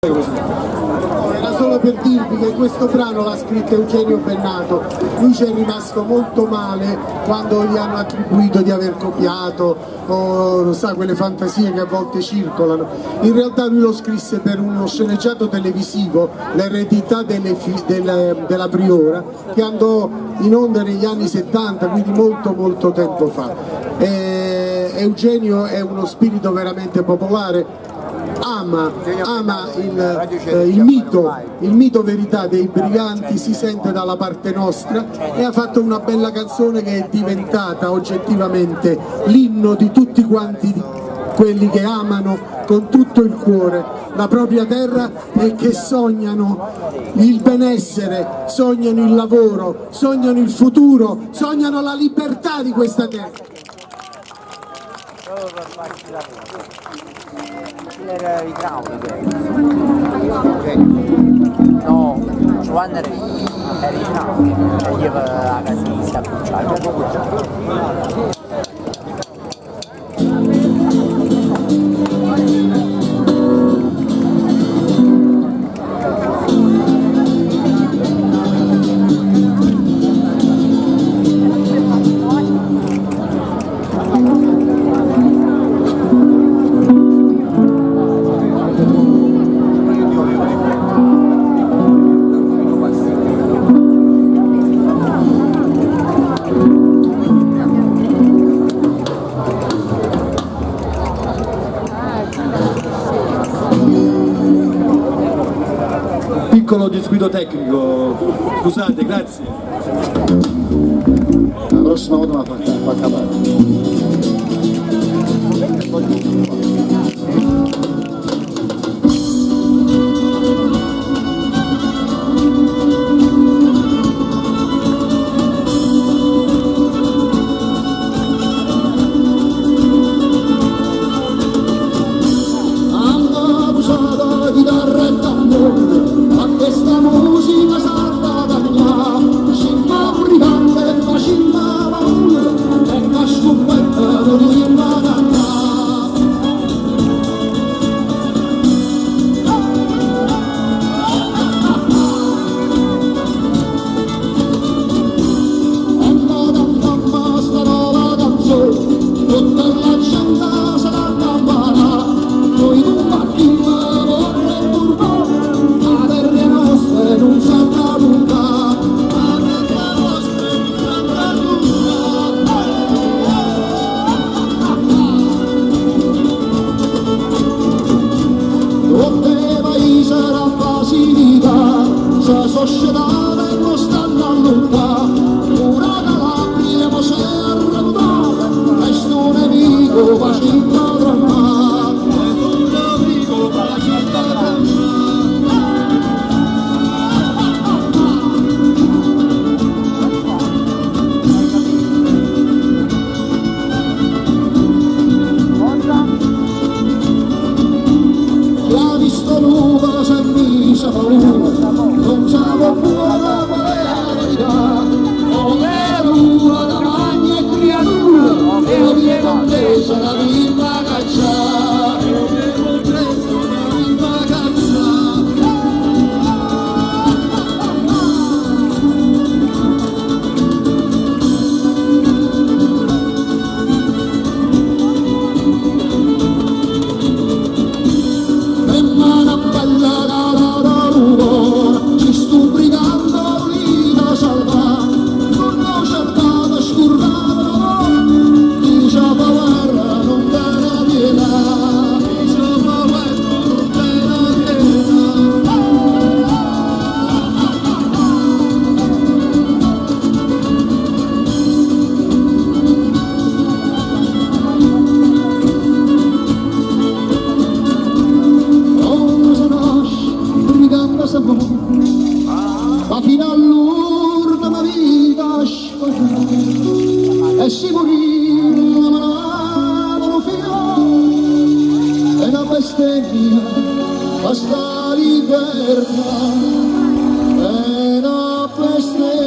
Era solo per dirvi che questo brano l'ha scritto Eugenio Bennato. Lui ci è rimasto molto male quando gli hanno attribuito di aver copiato o non sa, quelle fantasie che a volte circolano. In realtà lui lo scrisse per uno sceneggiato televisivo, L'eredità della Priora, che andò in onda negli anni 70, quindi molto tempo fa. Eugenio è uno spirito veramente popolare. Ama il mito verità dei briganti, si sente dalla parte nostra e ha fatto una bella canzone che è diventata oggettivamente l'inno di tutti quanti quelli che amano con tutto il cuore la propria terra e che sognano il benessere, sognano il lavoro, sognano il futuro, sognano la libertà di questa terra. Era idrauliche. No, Giovanni era idrauliche, e io a casa di sta bucciata. Piccolo disguido tecnico, scusate, grazie. La prossima volta la fa capare. Questa musica salta da mia, si fa un ricambio e facciamo paura, e una scoperta di lui in vacanza. E moda mamma sta nuova canzone, tutta la gente sarà da barà, noi non partimmo vorrei turbare. Non salta lunga, la nostra non salta lunga. Dove vai sarà facilità, se società non stanno a lunga, una Calabria ma si è arrabbiata, e sto nemico va città dramma, e sto nemico va città dramma. Non siamo buona la verità, non è l'una da magna e creatura, e non è compresa la vita caccia, e non è compresa la vita caccia. E mano bella ci sto brigando vita salva, non ho cercato scurrata, dice paura non te la viena, dice paura non te la viena. Non si nasce brigando sapore, ma fino all'urna ma vita scivolata, e si morì la manavano fino, e una bestemmia basta libertà, e una bestemmia